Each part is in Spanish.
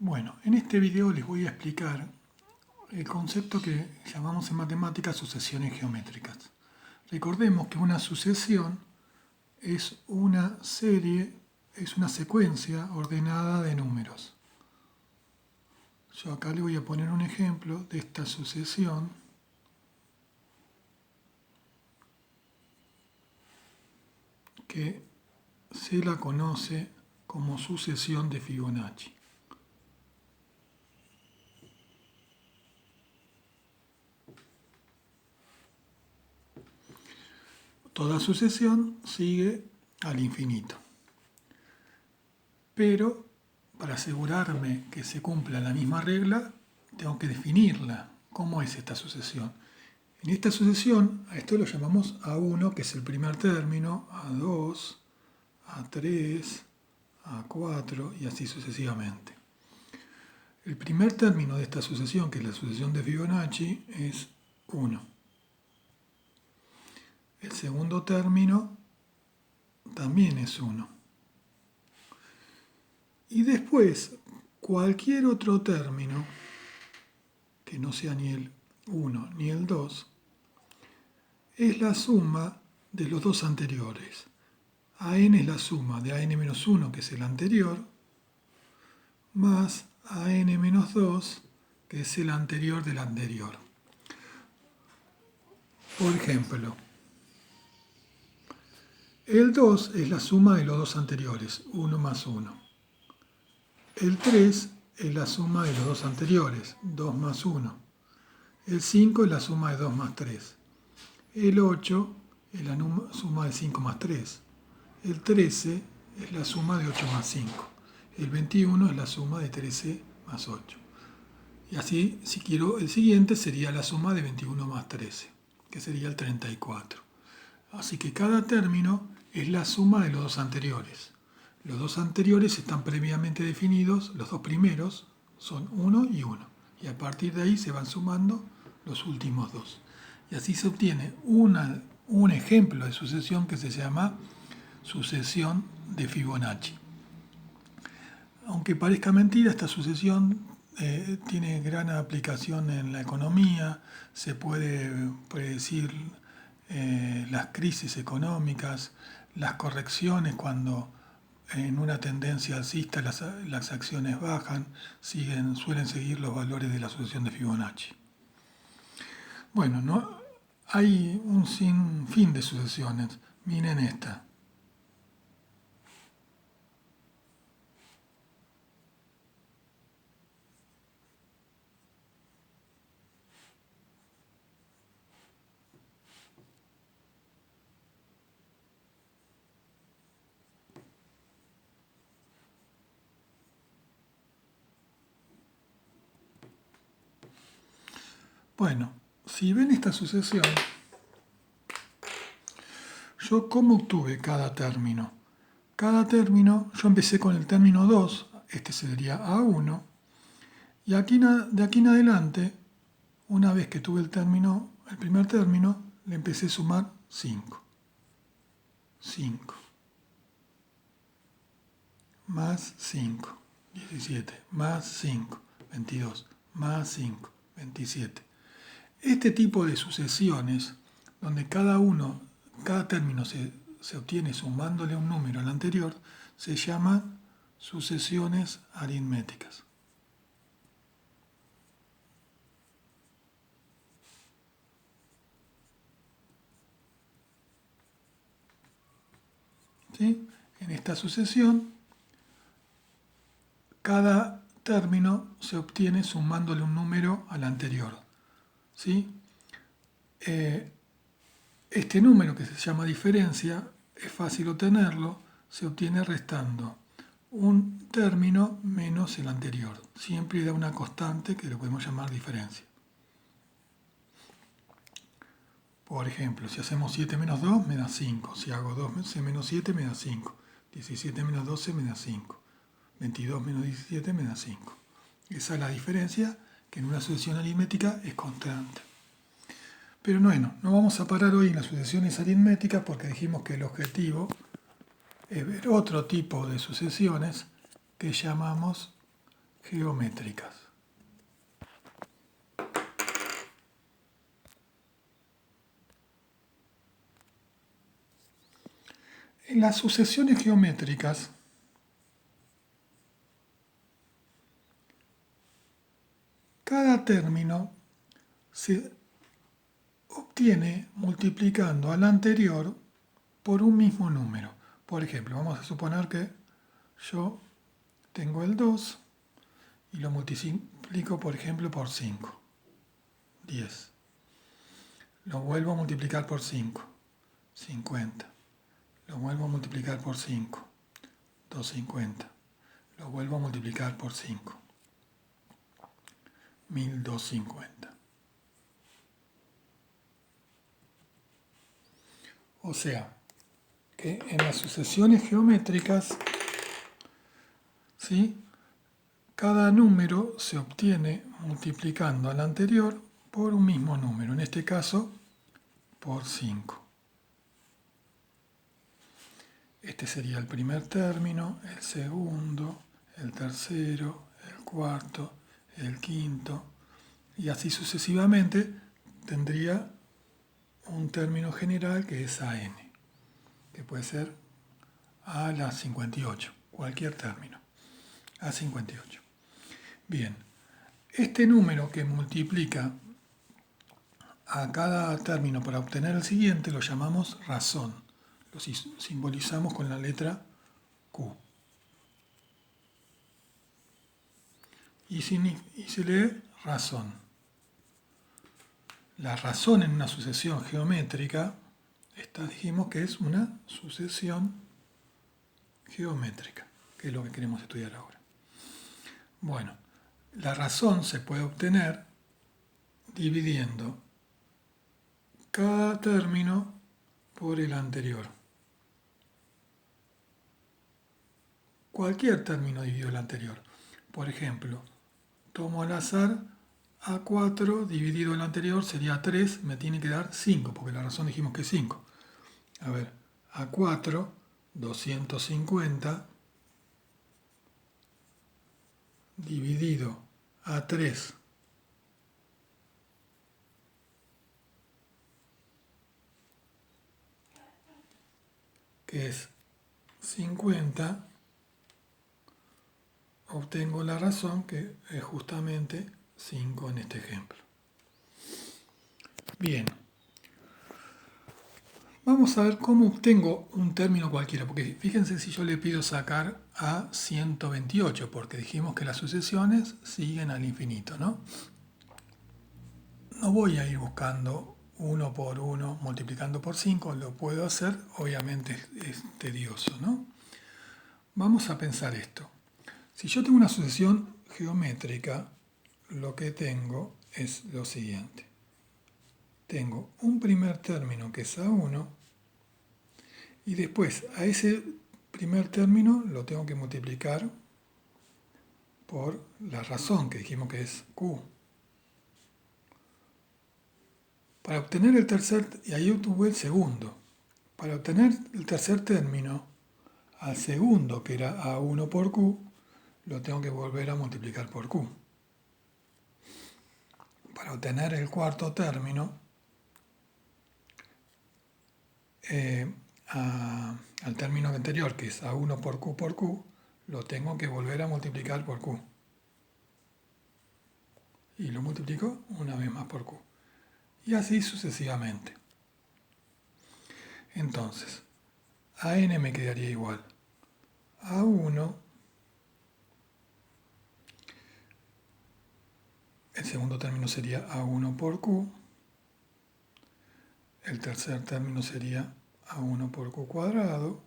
Bueno, en este video les voy a explicar el concepto que llamamos en matemáticas sucesiones geométricas. Recordemos que una sucesión es una serie, es una secuencia ordenada de números. Yo acá le voy a poner un ejemplo de esta sucesión que se la conoce como sucesión de Fibonacci. Toda sucesión sigue al infinito. Pero para asegurarme que se cumpla la misma regla, tengo que definirla. ¿Cómo es esta sucesión? En esta sucesión, a esto lo llamamos A1, que es el primer término, A2, A3, A4 y así sucesivamente. El primer término de esta sucesión, que es la sucesión de Fibonacci, es 1. El segundo término también es 1. Y después, cualquier otro término, que no sea ni el 1 ni el 2, es la suma de los dos anteriores. AN es la suma de AN-1, que es el anterior, más AN-2, que es el anterior del anterior. Por ejemplo, el 2 es la suma de los dos anteriores, 1 más 1. El 3 es la suma de los dos anteriores, 2 más 1. El 5 es la suma de 2 más 3. El 8 es la suma de 5 más 3. El 13 es la suma de 8 más 5. El 21 es la suma de 13 más 8. Y así, si quiero, el siguiente sería la suma de 21 más 13, que sería el 34. Así que cada término es la suma de los dos anteriores. Los dos anteriores están previamente definidos, los dos primeros son 1 y 1. Y a partir de ahí se van sumando los últimos dos. Y así se obtiene un ejemplo de sucesión que se llama sucesión de Fibonacci. Aunque parezca mentira, esta sucesión tiene gran aplicación en la economía, se puede predecir las crisis económicas, las correcciones cuando en una tendencia alcista las acciones bajan, suelen seguir los valores de la sucesión de Fibonacci. Bueno, ¿no? Hay un sinfín de sucesiones. Miren esta. Bueno, si ven esta sucesión, ¿yo cómo obtuve cada término? Cada término, yo empecé con el término 2, este sería A1, y de aquí en adelante, una vez que tuve el primer término, le empecé a sumar 5. 5. Más 5, 17. Más 5, 22. Más 5, 27. Este tipo de sucesiones, donde cada término se obtiene sumándole un número al anterior, se llaman sucesiones aritméticas. ¿Sí? En esta sucesión, cada término se obtiene sumándole un número al anterior. ¿Sí? Este número, que se llama diferencia, es fácil obtenerlo, se obtiene restando un término menos el anterior. Siempre da una constante que lo podemos llamar diferencia. Por ejemplo, si hacemos 7 menos 2 me da 5. Si hago 2 menos 7 me da 5. 17 menos 12 me da 5. 22 menos 17 me da 5. Esa es la diferencia, que en una sucesión aritmética es constante. Pero bueno, no vamos a parar hoy en las sucesiones aritméticas porque dijimos que el objetivo es ver otro tipo de sucesiones que llamamos geométricas. En las sucesiones geométricas, cada término se obtiene multiplicando al anterior por un mismo número. Por ejemplo, vamos a suponer que yo tengo el 2 y lo multiplico, por ejemplo, por 5. 10. Lo vuelvo a multiplicar por 5. 50. Lo vuelvo a multiplicar por 5. 250. Lo vuelvo a multiplicar por 5. 1250. O sea, que en las sucesiones geométricas, ¿sí?, cada número se obtiene multiplicando al anterior por un mismo número, en este caso por 5. Este sería el primer término, el segundo, el tercero, el cuarto, el quinto, y así sucesivamente tendría un término general que es AN, que puede ser a la 58, cualquier término, a 58. Bien, este número que multiplica a cada término para obtener el siguiente lo llamamos razón. Lo simbolizamos con la letra Q. Y se lee razón. La razón en una sucesión geométrica, esta dijimos que es una sucesión geométrica, que es lo que queremos estudiar ahora. Bueno, la razón se puede obtener dividiendo cada término por el anterior. Cualquier término dividido el anterior. Por ejemplo, tomo al azar A4 dividido el anterior sería 3, me tiene que dar 5, porque la razón dijimos que es 5. A ver, A4, 250, dividido A3, que es 50, obtengo la razón que es justamente 5 en este ejemplo. Bien. Vamos a ver cómo obtengo un término cualquiera, porque fíjense si yo le pido sacar a 128, porque dijimos que las sucesiones siguen al infinito, ¿no? No voy a ir buscando uno por uno, multiplicando por 5, lo puedo hacer, obviamente es tedioso, ¿no? Vamos a pensar esto. Si yo tengo una sucesión geométrica, lo que tengo es lo siguiente. Tengo un primer término que es A1, y después a ese primer término lo tengo que multiplicar por la razón que dijimos que es Q. Para obtener el tercer, y ahí obtuve el segundo. Para obtener el tercer término, al segundo que era A1 por Q, lo tengo que volver a multiplicar por Q. Para obtener el cuarto término, al término anterior, que es A1 por Q, lo tengo que volver a multiplicar por Q. Y lo multiplico una vez más por Q. Y así sucesivamente. Entonces, a n me quedaría igual a 1, el segundo término sería a1 por q, el tercer término sería a1 por q cuadrado,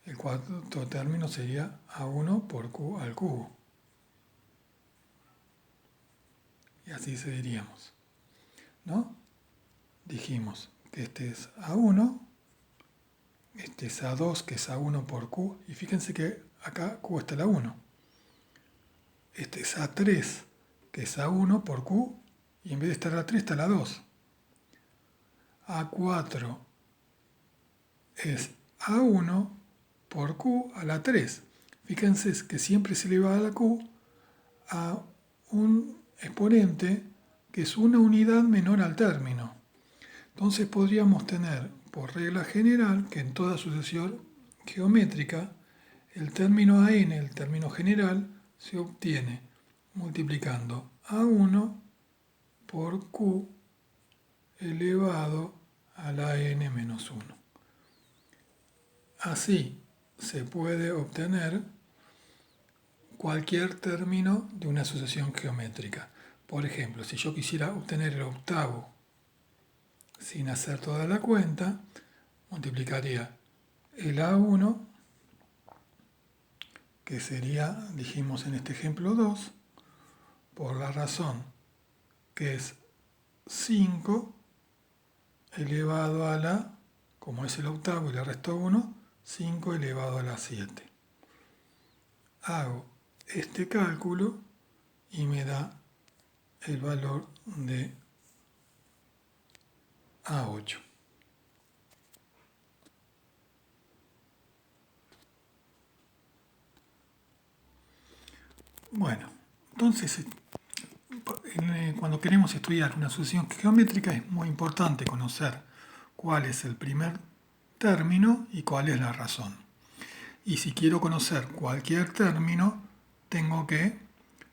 el cuarto término sería a1 por q al cubo. Y así seguiríamos, ¿no? Dijimos que este es a1, este es a2, que es a1 por q, y fíjense que acá q está la 1. Este es a3, que es a1 por q, y en vez de estar la 3 está la 2. A4 es a1 por q a la 3. Fíjense que siempre se eleva a la q a un exponente que es una unidad menor al término. Entonces podríamos tener, por regla general, que en toda sucesión geométrica, el término AN, el término general, se obtiene multiplicando A1 por Q elevado a la N menos 1. Así se puede obtener cualquier término de una sucesión geométrica. Por ejemplo, si yo quisiera obtener el octavo sin hacer toda la cuenta, multiplicaría el A1, que sería, dijimos en este ejemplo 2, por la razón que es 5 elevado a la, como es el octavo y le resto 1, 5 elevado a la 7. Hago este cálculo y me da el valor de A8. Bueno, entonces cuando queremos estudiar una sucesión geométrica es muy importante conocer cuál es el primer término y cuál es la razón. Y si quiero conocer cualquier término, tengo que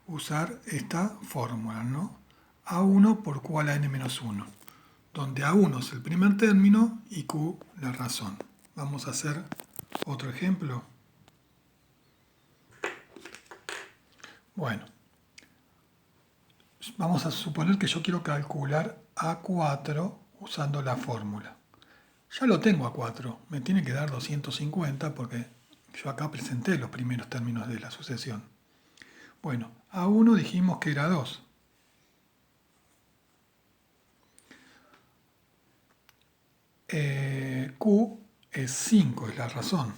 usar esta fórmula, ¿no? A1 por Q a la n menos 1, donde A1 es el primer término y Q la razón. Vamos a hacer otro ejemplo. Bueno, vamos a suponer que yo quiero calcular A4 usando la fórmula. Ya lo tengo A4, me tiene que dar 250 porque yo acá presenté los primeros términos de la sucesión. Bueno, A1 dijimos que era 2. Q es 5, es la razón.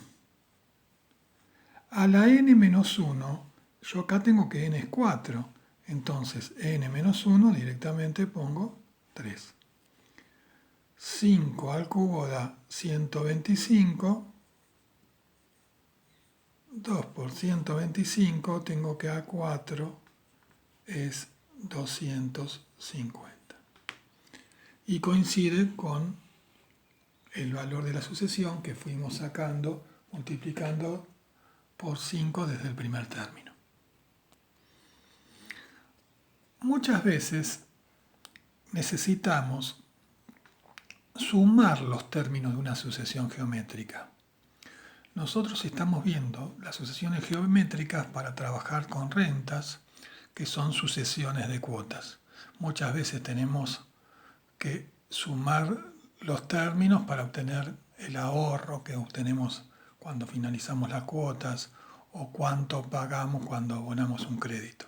A la n menos 1, yo acá tengo que n es 4. Entonces, n menos 1 directamente pongo 3. 5 al cubo da 125. 2 por 125, tengo que A4 es 250. Y coincide con el valor de la sucesión que fuimos sacando, multiplicando por 5 desde el primer término. Muchas veces necesitamos sumar los términos de una sucesión geométrica. Nosotros estamos viendo las sucesiones geométricas para trabajar con rentas, que son sucesiones de cuotas. Muchas veces tenemos que sumar los términos para obtener el ahorro que obtenemos cuando finalizamos las cuotas o cuánto pagamos cuando abonamos un crédito.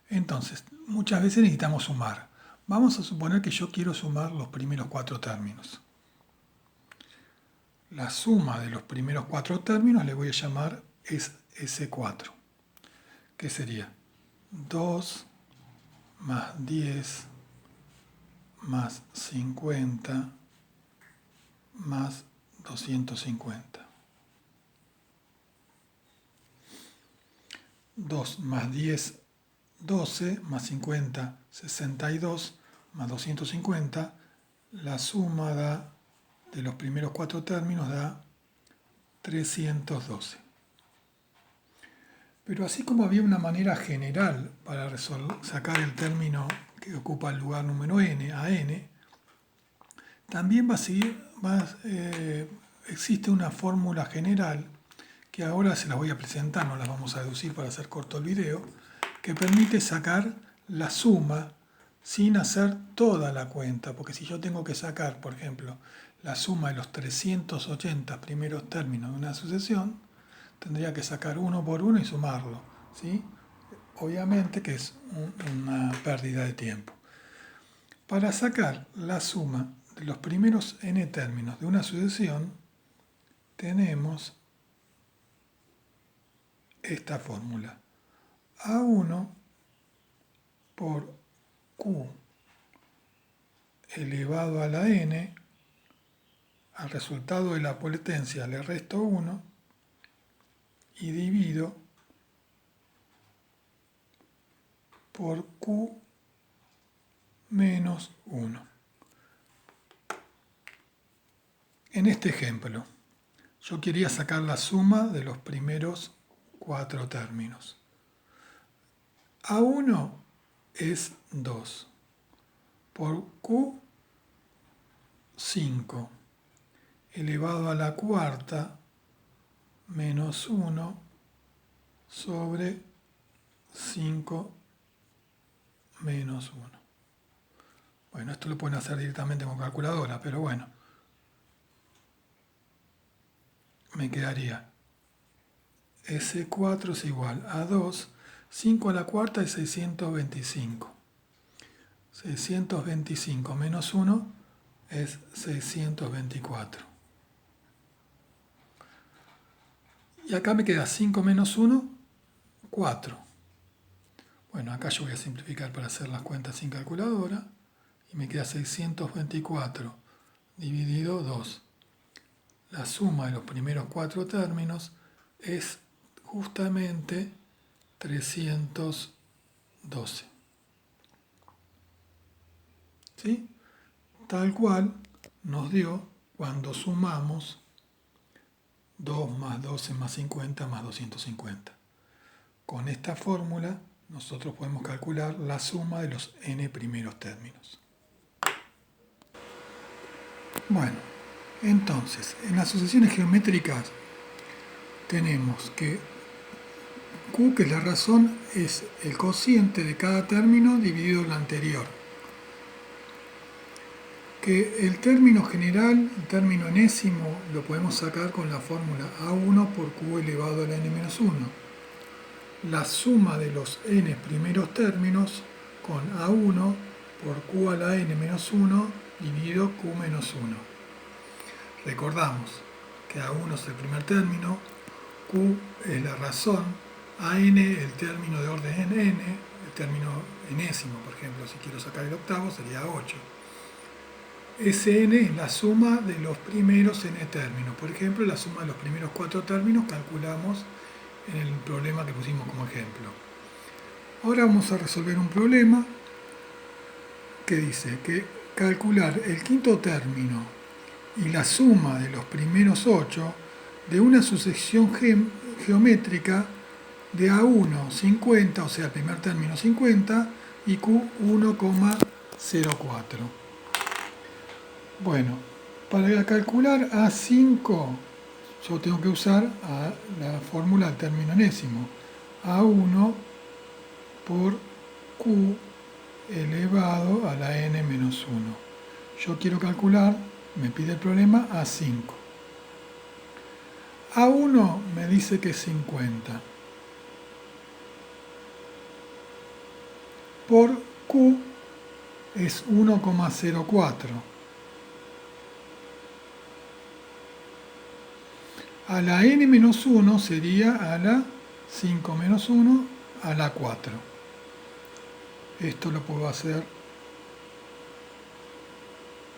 Entonces, muchas veces necesitamos sumar. Vamos a suponer que yo quiero sumar los primeros 4 términos. La suma de los primeros 4 términos le voy a llamar S4, que sería 2 más 10 más 50 más 250. 2 más 10, 12, más 50, 62, más 250. La suma de los primeros 4 términos da 312. Pero así como había una manera general para sacar el término que ocupa el lugar número n, a n, también existe una fórmula general que ahora se las voy a presentar, no las vamos a deducir para hacer corto el video, que permite sacar la suma sin hacer toda la cuenta, porque si yo tengo que sacar, por ejemplo, la suma de los 380 primeros términos de una sucesión, tendría que sacar uno por uno y sumarlo, ¿sí? Obviamente que es una pérdida de tiempo. Para sacar la suma de los primeros n términos de una sucesión, tenemos esta fórmula. A1 por Q elevado a la n, al resultado de la potencia le resto 1, y divido por Q menos 1. En este ejemplo, yo quería sacar la suma de los primeros 4 términos. A1 es 2 por Q 5 elevado a la cuarta menos 1 sobre 5 menos 1. Bueno, esto lo pueden hacer directamente con calculadora, pero bueno, me quedaría S4 es igual a 2, 5 a la cuarta es 625. 625 menos 1 es 624. Y acá me queda 5 menos 1, 4. Bueno, acá yo voy a simplificar para hacer las cuentas sin calculadora. Y me queda 624 dividido 2. La suma de los primeros 4 términos es justamente 312. ¿Sí? Tal cual nos dio cuando sumamos 2 más 12 más 50 más 250. Con esta fórmula nosotros podemos calcular la suma de los n primeros términos. Bueno, entonces, en las sucesiones geométricas tenemos que Q, que es la razón, es el cociente de cada término dividido el anterior. Que el término general, el término enésimo, lo podemos sacar con la fórmula A1 por Q elevado a la n-1. La suma de los n primeros términos con A1 por Q a la n-1 dividido Q menos 1. Recordamos que A1 es el primer término, Q es la razón, AN el término de orden n, el término enésimo, por ejemplo, si quiero sacar el octavo sería 8. Sn es la suma de los primeros n términos. Por ejemplo, la suma de los primeros 4 términos calculamos en el problema que pusimos como ejemplo. Ahora vamos a resolver un problema que dice que calcular el quinto término y la suma de los primeros 8 de una sucesión geométrica de A1 50, o sea, el primer término 50, y Q 1,04. Bueno, para calcular A5 yo tengo que usar la fórmula del término enésimo. A1 por Q elevado a la n-1. Yo quiero calcular, me pide el problema, A5. A1 me dice que es 50. Por Q es 1,04. A la n-1 sería a la 5 menos 1 a la 4. Esto lo puedo hacer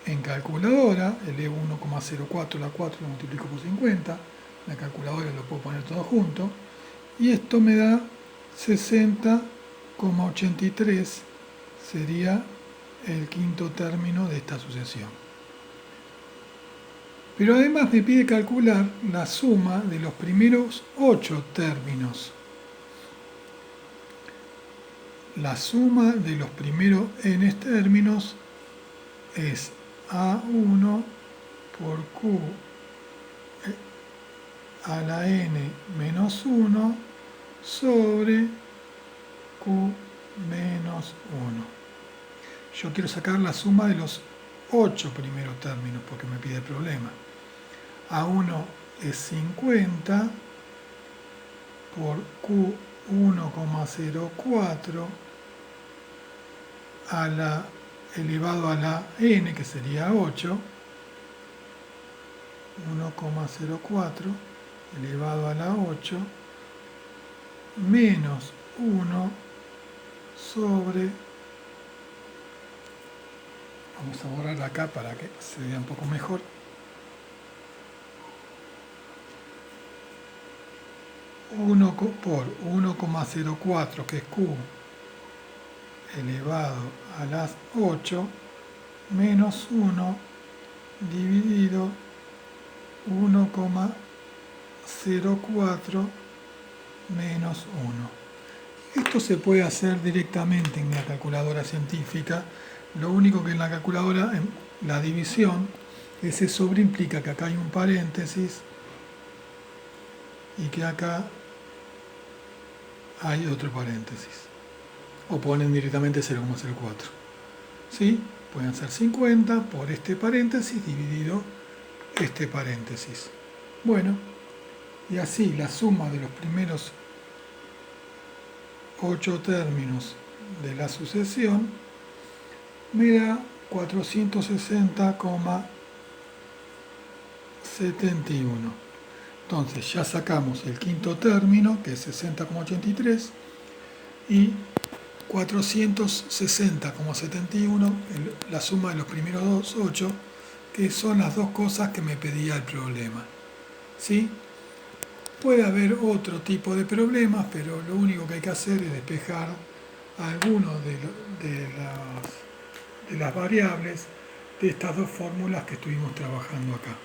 en calculadora. Elevo 1,04 a la 4, lo multiplico por 50. La calculadora lo puedo poner todo junto. Y esto me da 60,83. Sería el quinto término de esta sucesión. Pero además me pide calcular la suma de los primeros 8 términos. La suma de los primeros n términos es A1 por Q a la n menos 1 sobre Q menos 1. Yo quiero sacar la suma de los 8 primeros términos porque me pide el problema. A1 es 50 por Q 1,04 a la elevado a la n, que sería 8, 1,04 elevado a la 8, menos 1 sobre, vamos a borrar acá para que se vea un poco mejor, 1 por 1,04, que es Q, elevado a las 8, menos 1 dividido 1,04 menos 1. Esto se puede hacer directamente en la calculadora científica. Lo único que en la calculadora, en la división, ese sobre implica que acá hay un paréntesis y que acá hay otro paréntesis. O ponen directamente 0,04. ¿Sí? Pueden ser 50 por este paréntesis dividido este paréntesis. Bueno, y así la suma de los primeros 8 términos de la sucesión me da 460,71. Entonces ya sacamos el quinto término, que es 60,83, y 460,71, la suma de los primeros dos 8, que son las dos cosas que me pedía el problema. ¿Sí? Puede haber otro tipo de problemas, pero lo único que hay que hacer es despejar algunos de las variables de estas dos fórmulas que estuvimos trabajando acá.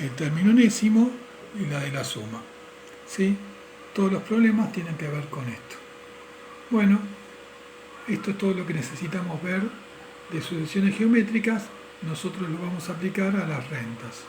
El término enésimo y la de la suma. ¿Sí? Todos los problemas tienen que ver con esto. Bueno, esto es todo lo que necesitamos ver de sucesiones geométricas. Nosotros lo vamos a aplicar a las rentas.